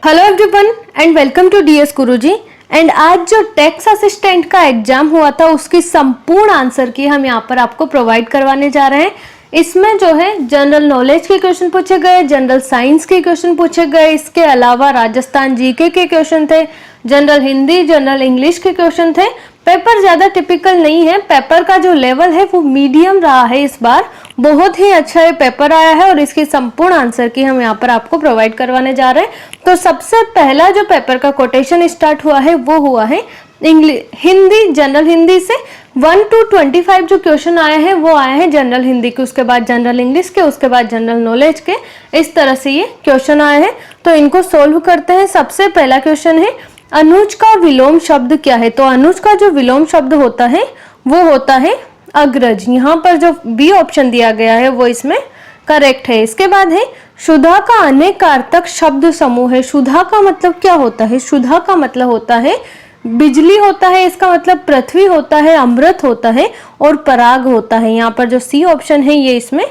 Hello everyone and welcome to DS Guruji. And आज जो tax assistant का एग्जाम हुआ था उसकी संपूर्ण आंसर की हम यहाँ पर आपको प्रोवाइड करवाने जा रहे हैं। इसमें जो है जनरल नॉलेज के क्वेश्चन पूछे गए, जनरल साइंस के क्वेश्चन पूछे गए, इसके अलावा राजस्थान जीके के क्वेश्चन थे, जनरल हिंदी, जनरल इंग्लिश के क्वेश्चन थे। पेपर ज़्यादा टिपिकल नहीं है, पेपर का जो लेवल है वो मीडियम रहा है। इस बार बहुत ही अच्छा ये पेपर आया है और इसकी संपूर्ण आंसर की हम यहाँ पर आपको प्रोवाइड करवाने जा रहे हैं। तो सबसे पहला जो पेपर का कोटेशन स्टार्ट हुआ है वो हुआ है हिंदी, जनरल हिंदी से 1 to 25 जो क्वेश्चन आए हैं वो आए हैं जनरल हिंदी के, उसके बाद जनरल इंग्लिश के, उसके बाद जनरल नॉलेज के। इस तरह से ये क्वेश्चन आए हैं, तो इनको सोल्व करते हैं। सबसे पहला क्वेश्चन है अनुज का विलोम शब्द क्या है। तो अनुज का जो विलोम शब्द होता है वो होता है अग्रज। यहाँ पर जो बी ऑप्शन दिया गया है वो इसमें करेक्ट है। इसके बाद है सुधा का अनेकार्थक शब्द समूह है। सुधा का मतलब क्या होता है? सुधा का मतलब होता है बिजली होता है, इसका मतलब पृथ्वी होता है, अमृत होता है और पराग होता है। यहाँ पर जो सी ऑप्शन है ये इसमें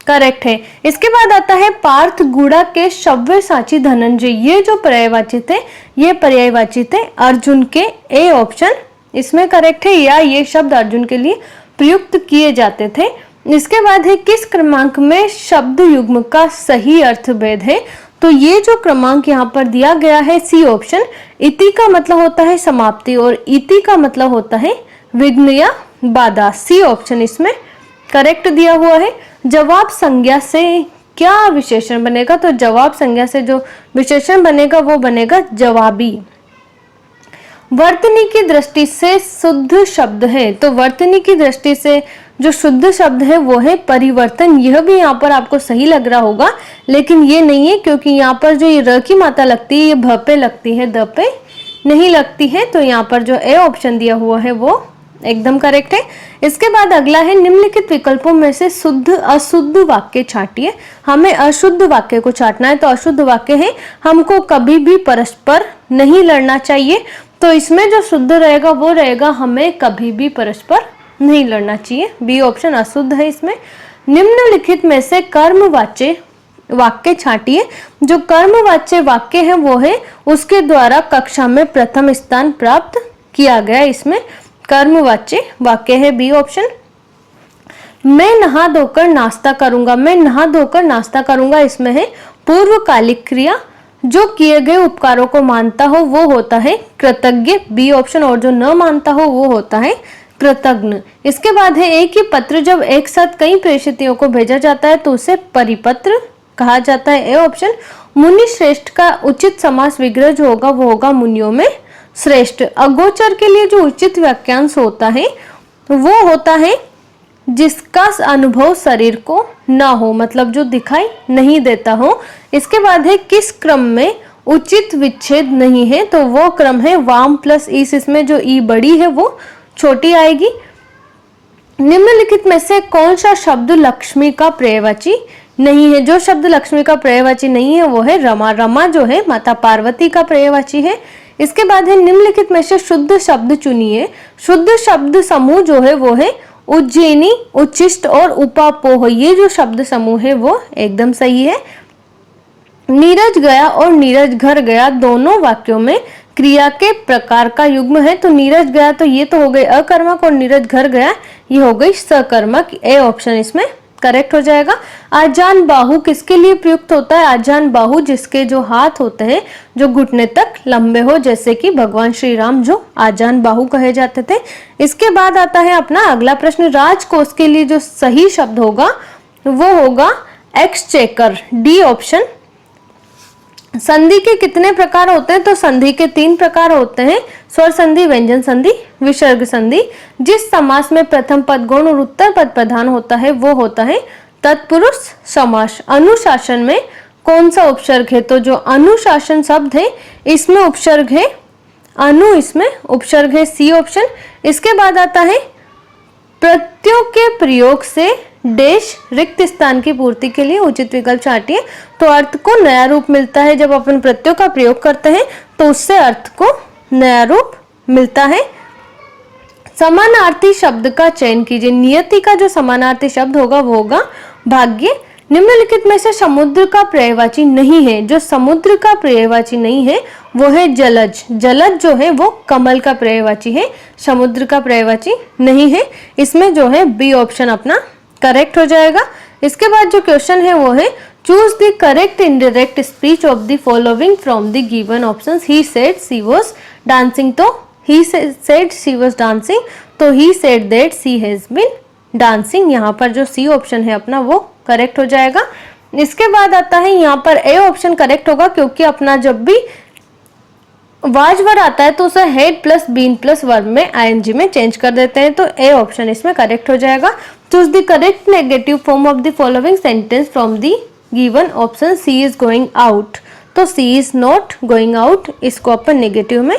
करेक्ट है। इसके बाद आता है पार्थ गुड़ा के सव्यसाची धनंजय। ये जो पर्यायवाची थे ये पर्यायवाची थे अर्जुन के। ए ऑप्शन इसमें करेक्ट है, या ये शब्द अर्जुन के लिए प्रयुक्त किए जाते थे। इसके बाद है किस क्रमांक में शब्द युग्म का सही अर्थ भेद है। तो ये जो क्रमांक यहाँ पर दिया गया है सी ऑप्शन, इति का मतलब होता है समाप्ति और इति का मतलब होता है विघ्न या बाधा। सी ऑप्शन इसमें करेक्ट दिया हुआ है। जवाब संज्ञा से क्या विशेषण बनेगा? तो जवाब संज्ञा से जो विशेषण बनेगा वो बनेगा जवाबी। वर्तनी की दृष्टि से शुद्ध शब्द है। तो वर्तनी की दृष्टि से जो शुद्ध शब्द है वो है परिवर्तन। यह भी यहाँ पर आपको सही लग रहा होगा, लेकिन ये नहीं है, क्योंकि यहाँ पर जो ये र की मात्रा लगती है ये भ पे लगती है, द पे नहीं लगती है। तो यहाँ पर जो ए ऑप्शन दिया हुआ है वो एकदम करेक्ट है। इसके बाद अगला है निम्नलिखित विकल्पों में से शुद्ध अशुद्ध वाक्य छाटिए। हमें अशुद्ध वाक्य को छाटना है। तो अशुद्ध वाक्य है हमको कभी भी परस्पर नहीं लड़ना चाहिए। तो इसमें जो शुद्ध रहेगा वो रहेगा हमें कभी भी परस्पर नहीं लड़ना चाहिए। बी ऑप्शन अशुद्ध है इसमें। निम्नलिखित में से कर्मवाच्य वाक्य छाटिए। जो कर्मवाच्य वाक्य है वो है उसके द्वारा कक्षा में प्रथम स्थान प्राप्त किया गया। इसमें कर्मवाच्य वाक्य है बी ऑप्शन। मैं नहा धोकर नाश्ता करूंगा। मैं नहा धोकर नाश्ता करूंगा इसमें है पूर्वकालिक क्रिया। जो किए गए उपकारों को मानता हो वो होता है कृतज्ञ, बी ऑप्शन। और जो न मानता हो वो होता है कृतज्ञ। इसके बाद है एक ही पत्र जब एक साथ कई प्रेषितों को भेजा जाता है तो उसे परिपत्र कहा जाता है। A option. मुनि श्रेष्ठ का उचित समास विग्रह जो होगा वो होगा मुनियों में श्रेष्ठ। अगोचर के लिए जो उचित वाक्यांश होता है वो होता है जिसका अनुभव शरीर को ना हो, मतलब जो दिखाई नहीं देता हो। इसके बाद है किस क्रम में उचित विच्छेद नहीं है। तो वो क्रम है वाम प्लस ईस। इसमें जो ई बड़ी है वो छोटी आएगी। निम्नलिखित में से कौन सा शब्द लक्ष्मी का पर्यायवाची नहीं है? जो शब्द लक्ष्मी का पर्यायवाची नहीं है वो है रमा। रमा जो है माता पार्वती का पर्यायवाची है। इसके बाद है निम्नलिखित में से शुद्ध शब्द चुनिए। शुद्ध शब्द समूह जो है वो है उज्जैनी, उच्चिष्ट और उपापोह। ये जो शब्द समूह है वो एकदम सही है। नीरज गया और नीरज घर गया दोनों वाक्यों में क्रिया के प्रकार का युग्म है। तो नीरज गया तो ये तो हो गई अकर्मक और नीरज घर गया ये हो गई सकर्मक। ए ऑप्शन इसमें करेक्ट हो जाएगा। आजान बाहु किसके लिए प्रयुक्त होता है? आजान बाहु जिसके जो हाथ होते हैं जो घुटने तक लंबे हो, जैसे कि भगवान श्री राम जो आजान बाहु कहे जाते थे। इसके बाद आता है अपना अगला प्रश्न। राजकोष के लिए जो सही शब्द होगा वो होगा एक्सचेकर, डी ऑप्शन। संधि के कितने प्रकार होते हैं? तो संधि के 3 प्रकार होते हैं, स्वर संधि, व्यंजन संधि, विसर्ग संधि। जिस समास में प्रथम पद गौण और उत्तर पद प्रधान होता है वो होता है तत्पुरुष समास। अनुशासन में कौन सा उपसर्ग है? तो जो अनुशासन शब्द है इसमें उपसर्ग है अनु, इसमें उपसर्ग है सी ऑप्शन। इसके बाद आता है प्रत्ययों के प्रयोग से देश रिक्त स्थान की पूर्ति के लिए उचित विकल्प छाटिए। तो अर्थ को नया रूप मिलता है जब अपन प्रत्ययों का प्रयोग करते हैं तो उससे अर्थ को नया रूप मिलता है। समानार्थी शब्द का चयन कीजिए। नियति का जो समानार्थी शब्द होगा वो होगा भाग्य। निम्नलिखित में से समुद्र का पर्यायवाची नहीं है। जो समुद्र का पर्यायवाची नहीं है वो है जलज। जलज जो है वो कमल का पर्यायवाची है, समुद्र का पर्यायवाची नहीं है। इसमें जो है बी ऑप्शन अपना करेक्ट हो जाएगा। इसके बाद जो क्वेश्चन है वो है choose the correct indirect speech of the following from the given options. He said she was dancing, तो he said she was dancing, तो he said that she has been dancing. यहाँ पर जो सी ऑप्शन है अपना वो correct हो जाएगा। इसके बाद आता है यहाँ पर ए ऑप्शन करेक्ट होगा, क्योंकि अपना जब भी वाज वर्ड आता है तो उसे had plus been plus verb में आईएनजी में चेंज कर देते हैं, तो ए ऑप्शन इसमें करेक्ट हो जाएगा। Choose the correct negative form of the following sentence from the given option. She is going out, तो she is not going out, इसको अपन नेगेटिव में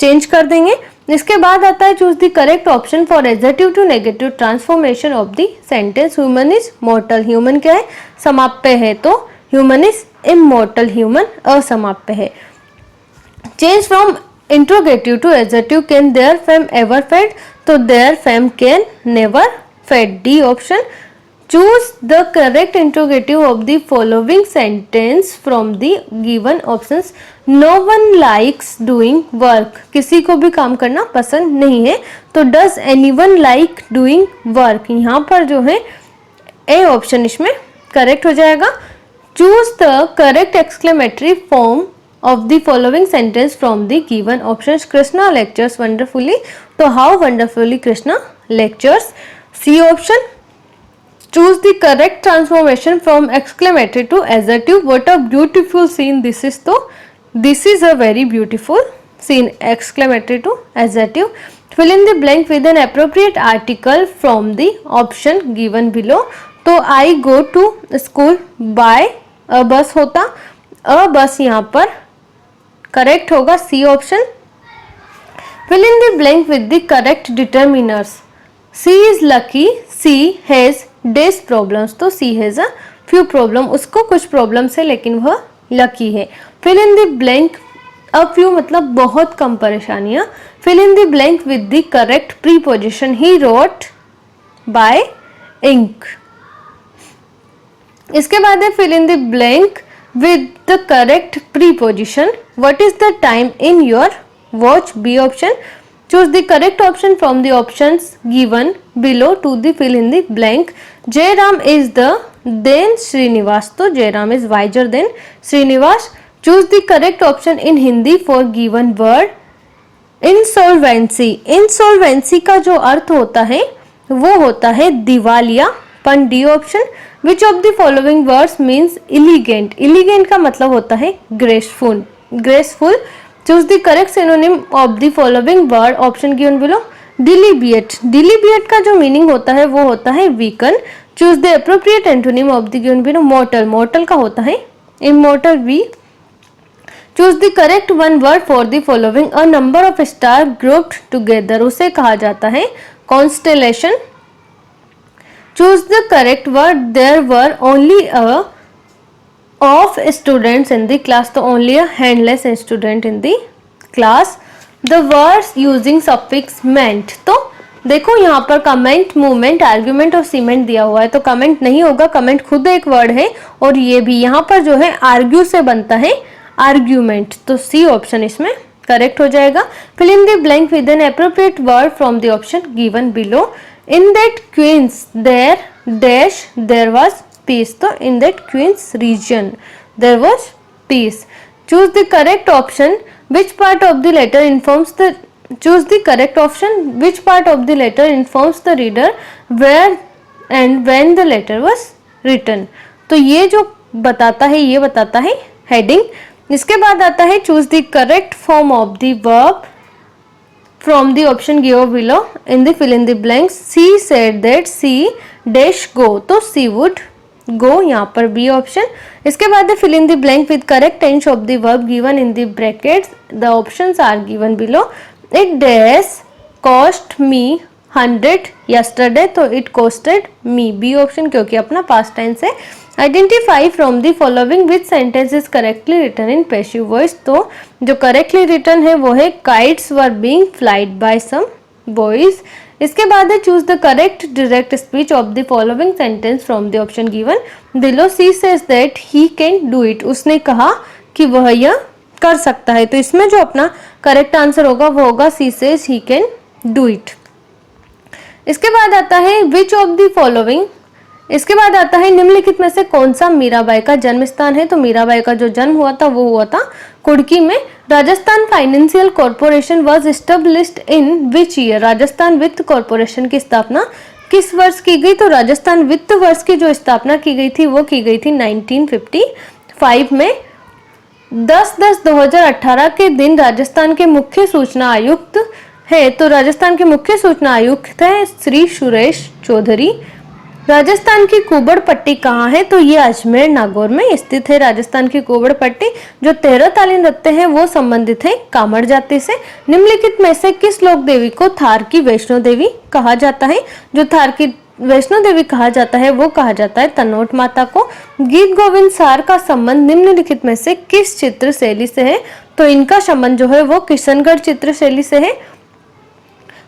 चेंज कर देंगे। इसके बाद आता है choose the correct option for adjective to negative transformation of the sentence. Human is mortal, human क्या है, समाप्य है, तो ह्यूमन इज इमॉर्टल, ह्यूमन असमाप्य है। Change from interrogative to adjective, can their fame ever fade, तो their fame can never fade, D option. Choose the correct interrogative of the following sentence from the given options. No one likes doing work, किसी को भी काम करना पसंद नहीं है, तो does anyone like doing work, यहाँ पर जो है ए ऑप्शन इसमें करेक्ट हो जाएगा। Choose the correct exclamatory form of the following sentence from the given options. Krishna lectures wonderfully, तो how wonderfully Krishna lectures, C option. Choose the correct transformation from exclamatory to adjective. What a beautiful scene this is, तो this is a very beautiful scene, exclamatory to adjective. Fill in the blank with an appropriate article from the option given below, तो I go to school by a bus होता, a bus यहाँ पर correct होगा, C option. Fill in the blank with the correct determiners. She is lucky, she has days problems, तो she has a few problem, उसको कुछ problems है लेकिन वह लकी है। Fill in the blank, a few मतलब बहुत कम परेशानियां। Fill in the blank with the correct preposition. He wrote by ink. इसके बाद है fill in the blank with the correct preposition. What is the time in your watch, B option. Choose the correct option from the options given below to the fill in the blank. Jairam is the then Srinivas, तो Jairam is wiser than Srinivas. Choose the correct option in Hindi for given word. Insolvency. Insolvency का जो अर्थ होता है वो होता है दिवालियापन, D option. Which of the following words means elegant? Elegant का मतलब होता है graceful. Graceful. Choose the correct synonym of the following word. Option given below. Deliberate. Deliberate का जो meaning होता है वो होता है weaken. Choose the appropriate antonym of the given below. Mortal. Mortal का होता है immortal, V. Choose the correct one word for the following. A number of stars grouped together, उसे कहा जाता है constellation. Choose the correct word. There were only a of students in the class, तो only a handless student in the class. The words using suffix meant, तो देखो यहाँ पर comment, movement, argument और सीमेंट दिया हुआ है, तो कमेंट नहीं होगा, कमेंट खुद एक वर्ड है और ये भी यहाँ पर जो है आर्ग्यू से बनता है आर्ग्यूमेंट, तो सी ऑप्शन इसमें करेक्ट हो जाएगा। Fill in the blank with an appropriate word from the option given below. In that queen's there dash there was peace, तो in that queen's region there was peace. Choose the correct option. Which part of the letter informs the, choose the correct option. Which part of the letter informs the reader where and when the letter was written, तो ये जो बताता है ये बताता है heading. इसके बाद आता है choose the correct form of the verb from the option given below in the fill in the blanks. She said that she dash go, तो she would go, यहाँ पर B option. इसके बाद fill in the blank with correct tense of the verb given in the brackets. The options are given below. It dash cost me 100 yesterday, तो it costed me, B option, क्योंकि अपना past tense है। Identify from the following which sentence is correctly written in passive voice, तो जो correctly written है वो है kites were being flied by some boys. इसके बाद है choose the correct direct speech of the following sentence from the option given below. She says that he can do it, उसने कहा कि वह यह कर सकता है। तो इसमें जो अपना करेक्ट आंसर होगा वो होगा she says he can do it. इसके बाद आता है विच ऑफ द फॉलोइंग, इसके बाद आता है निम्नलिखित में से कौन सा मीराबाई का जन्म स्थान है। तो मीराबाई का जो जन्म हुआ था वो हुआ था कुड़की में। Rajasthan financial corporation was established in which year, Rajasthan वित्त कॉर्पोरेशन की स्थापना किस वर्ष की गई। तो राजस्थान वित्त वर्ष की जो स्थापना की गई थी वो की गई थी 1955 में। 10/10/2018 के दिन राजस्थान के मुख्य सूचना आयुक्त है, तो राजस्थान के मुख्य सूचना आयुक्त है श्री सुरेश चौधरी। राजस्थान की कुबड़ पट्टी कहाँ है, तो ये अजमेर नागौर में स्थित है। राजस्थान की कुबड़ पट्टी जो 13 ताली नृत्य है वो संबंधित है कामड़ जाति से। निम्नलिखित में से किस लोक देवी को थार की वैष्णो देवी कहा जाता है। जो थार की वैष्णो देवी कहा जाता है वो कहा जाता है तनोट माता को। गीत गोविंद सार का संबंध निम्नलिखित में से किस चित्र शैली से है। तो इनका संबंध जो है वो किशनगढ़ चित्र शैली से है।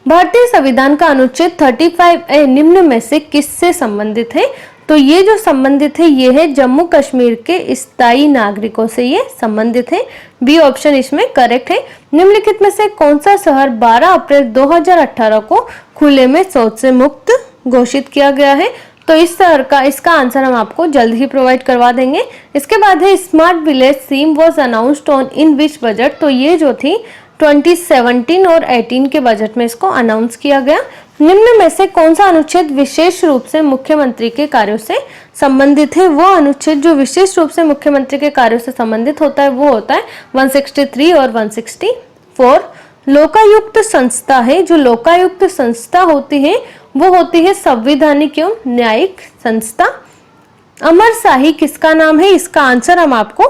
भारतीय संविधान का अनुच्छेद 35A निम्न में से किससे संबंधित है। तो ये जो संबंधित है ये है जम्मू कश्मीर के स्थायी नागरिकों से ये संबंधित है। बी ऑप्शन इसमें करेक्ट है। निम्नलिखित में से कौन सा शहर 12 अप्रैल 2018 को खुले में शौच से मुक्त घोषित किया गया है। तो इस शहर का इसका आंसर हम आपको जल्द ही प्रोवाइड करवा देंगे। इसके बाद है smart village scheme was announced on in which budget. तो ये जो थी 2017 और 18 के बजट में इसको अनाउंस किया गया। निम्न में से कौन सा अनुच्छेद विशेष रूप से मुख्यमंत्री के कार्यों से संबंधित है। वो अनुच्छेद जो विशेष रूप से मुख्यमंत्री के कार्यों से संबंधित होता है वो होता है 163 और 164। लोकायुक्त संस्था है, जो लोकायुक्त संस्था होती है वो होती है संवैधानिक एवं न्यायिक संस्था। अमरशाही किसका नाम है, इसका आंसर हम आपको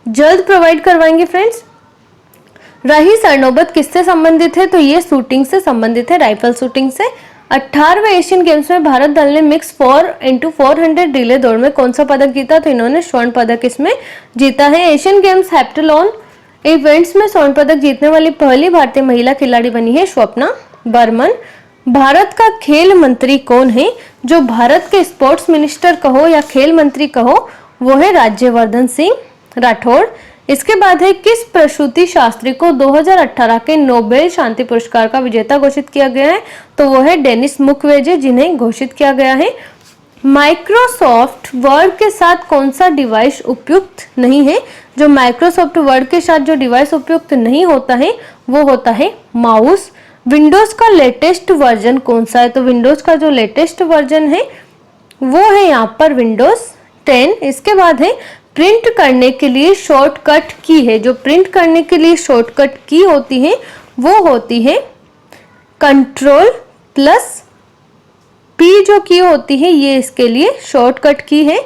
जल्द प्रोवाइड करवाएंगे फ्रेंड्स। राही सरनोबत किससे संबंधित है, तो ये शूटिंग से संबंधित है, राइफल शूटिंग से। 18वें एशियन गेम्स में भारत दल ने मिक्स 4x400 रिले दौड़ में कौन सा पदक जीता, तो इन्होंने स्वर्ण पदक इसमें जीता है। एशियन गेम्स हेप्टाथलॉन इवेंट्स में स्वर्ण पदक जीतने वाली पहली भारतीय महिला खिलाड़ी बनी है स्वप्ना बर्मन। भारत का खेल मंत्री कौन है, जो भारत के स्पोर्ट्स मिनिस्टर कहो या खेल मंत्री कहो वो है राज्यवर्धन सिंह राठौड़। इसके बाद है किस प्रसूति शास्त्री को 2018 के नोबेल शांति पुरस्कार का विजेता घोषित किया गया है, तो वो है डेनिस मुक्वेजे जिन्हें घोषित किया गया है। माइक्रोसॉफ्ट वर्ड के साथ कौन सा डिवाइस उपयुक्त नहीं है, जो माइक्रोसॉफ्ट वर्ड के साथ जो डिवाइस उपयुक्त नहीं होता है वो होता है माउस। विंडोज का लेटेस्ट वर्जन कौन सा है, तो विंडोज का जो लेटेस्ट वर्जन है वो है यहाँ पर विंडोज 10। इसके बाद है प्रिंट करने के लिए शॉर्टकट की है, जो प्रिंट करने के लिए शॉर्टकट की होती है वो होती है Ctrl+P जो की होती है ये इसके लिए शॉर्टकट की है।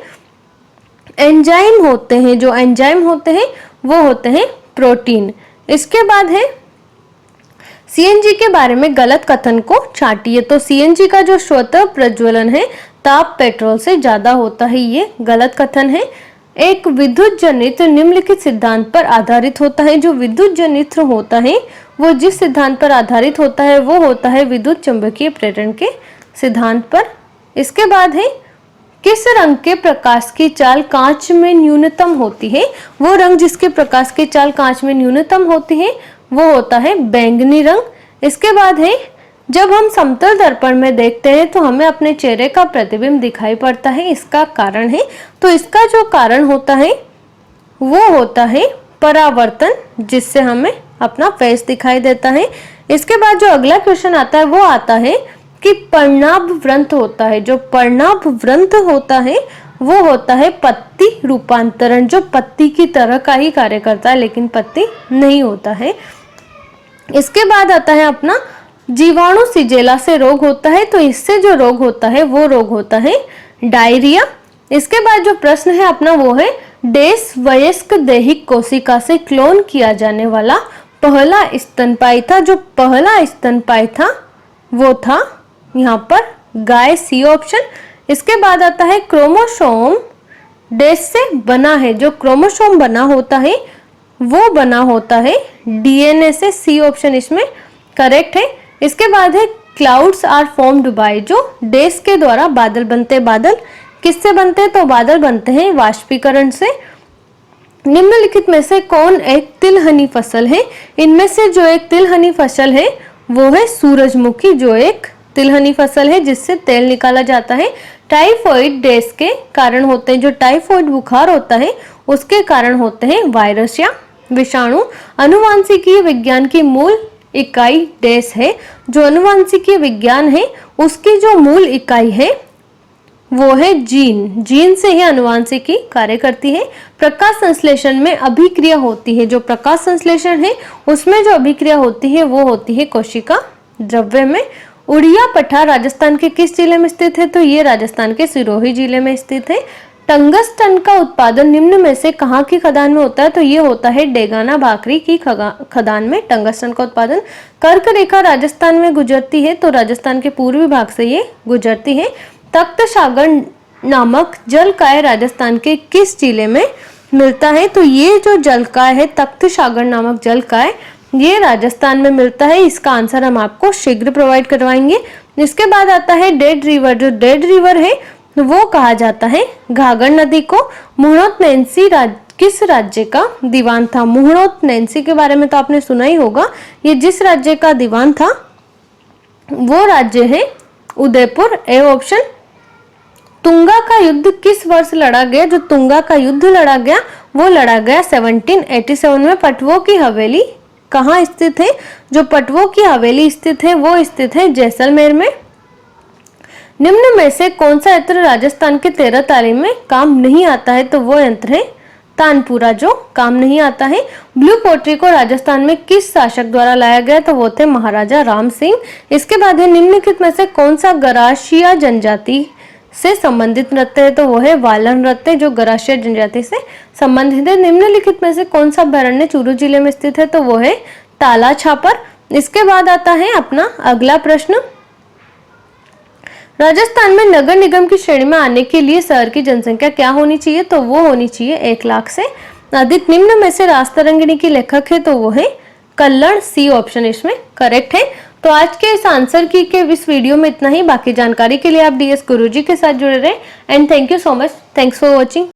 एंजाइम होते हैं, जो एंजाइम होते हैं वो होते हैं प्रोटीन। इसके बाद है सीएनजी के बारे में गलत कथन को छांटिए, तो सीएनजी का जो स्वतः प्रज्वलन है ताप पेट्रोल से ज्यादा होता है, ये गलत कथन है। एक विद्युत जनित्र निम्नलिखित सिद्धांत पर आधारित होता है, जो विद्युत जनित्र होता है वो जिस सिद्धांत पर आधारित होता है वो होता है विद्युत चुंबकीय प्रेरण के सिद्धांत पर। इसके बाद है किस रंग के प्रकाश की चाल कांच में न्यूनतम होती है, वो रंग जिसके प्रकाश की चाल कांच में न्यूनतम होती है वो होता है बैंगनी रंग। इसके बाद है जब हम समतल दर्पण में देखते हैं तो हमें अपने चेहरे का प्रतिबिंब दिखाई पड़ता है, इसका कारण है, तो इसका जो कारण होता है वो होता है परावर्तन, जिससे हमें अपना फेस दिखाई देता है। इसके बाद जो अगला क्वेश्चन आता है वो आता है कि पर्णाभ व्रंत होता है, जो पर्णाभ व्रंत होता है वो होता है पत्ती रूपांतरण, जो पत्ती की तरह का ही कार्य करता है लेकिन पत्ती नहीं होता है। इसके बाद आता है अपना जीवाणु सिजेला से रोग होता है, तो इससे जो रोग होता है वो रोग होता है डायरिया। इसके बाद जो प्रश्न है अपना वो है डेस वयस्क दैहिक कोशिका से क्लोन किया जाने वाला पहला स्तनपायी था, जो पहला स्तनपायी था वो था यहाँ पर गाय, सी ऑप्शन। इसके बाद आता है क्रोमोसोम डेस से बना है, जो क्रोमोसोम बना होता है वो बना होता है डीएनए से, सी ऑप्शन इसमें करेक्ट है। इसके बाद है क्लाउड्स आर फॉर्म्ड बाय, जो डेज के द्वारा बादल बनते हैं। बादल किससे बनते हैं? तो बादल बनते हैं वाष्पीकरण से। निम्नलिखित में से कौन एक तिलहनी फसल है? इनमें से जो एक तिलहनी फसल है वो है सूरजमुखी, जो एक तिलहनी फसल है जिससे तेल निकाला जाता है। टाइफॉइड डेज के कारण होते हैं, जो टाइफॉइड बुखार होता है उसके कारण होते हैं वायरस या विषाणु। अनुवांशिकीय विज्ञान की मूल इकाई डेज है, जो अनुवांशिकीय विज्ञान है उसकी जो मूल इकाई है वो है जीन। जीन से ही अनुवांशिकी कार्य करती है। प्रकाश संश्लेषण में अभिक्रिया होती है, जो प्रकाश संश्लेषण है उसमें जो अभिक्रिया होती है वो होती है कोशिका द्रव्य में। उड़िया पठार राजस्थान के किस जिले में स्थित है? तो ये राजस्थान के सिरोही जिले में स्थित है। टंगस्टन का उत्पादन निम्न में से कहाँ की खदान में होता है? तो ये होता है डेगाना भाकरी की खदान में टंगस्टन का उत्पादन। कर्क रेखा राजस्थान में गुजरती है, तो राजस्थान के पूर्वी भाग से ये गुजरती है। तख्त सागर नामक जलकाय राजस्थान के किस जिले में मिलता है? तो ये जो जलकाय है तख्त सागर नामक जलकाय, ये राजस्थान में मिलता है। इसका आंसर हम आपको शीघ्र प्रोवाइड करवाएंगे। इसके बाद आता है डेड रिवर। जो डेड रिवर है वो कहा जाता है घाघर नदी को। मुहणोत नैन्सी किस राज्य का दीवान था? मुहणोत नैन्सी के बारे में तो आपने सुना ही होगा। ये जिस राज्य का दीवान था वो राज्य है उदयपुर। A option. तुंगा का युद्ध किस वर्ष लड़ा गया? जो तुंगा का युद्ध लड़ा गया वो लड़ा गया 1787 में। पटवों की हवेली कहाँ स्थित है? जो पटवों की हवेली स्थित है वो स्थित है जैसलमेर में। निम्न में से कौन सा यंत्र राजस्थान के 13 तालीम में काम नहीं आता है? तो वो यंत्र है तानपुरा, जो काम नहीं आता है। ब्लू पोट्री को राजस्थान में किस शासक द्वारा लाया गया? तो वो थे महाराजा राम सिंह। इसके बाद है निम्नलिखित में से कौन सा गरासिया जनजाति से संबंधित नृत्य है? तो वो है वालन नृत्य, जो गरासिया जनजाति से संबंधित है। निम्नलिखित में से कौन सा अभ्यारण्य चूरू जिले में स्थित है? तो वो है ताला छापर। इसके बाद आता है अपना अगला प्रश्न। राजस्थान में नगर निगम की श्रेणी में आने के लिए शहर की जनसंख्या क्या होनी चाहिए? तो वो होनी चाहिए 1 लाख से अधिक। निम्न में से राजतरंगिणी की लेखक है? तो वो है कल्लण। सी ऑप्शन इसमें करेक्ट है। तो आज के इस आंसर की के इस वीडियो में इतना ही। बाकी जानकारी के लिए आप DS गुरुजी के साथ जुड़े रहे। And thank you so much. Thanks for watching.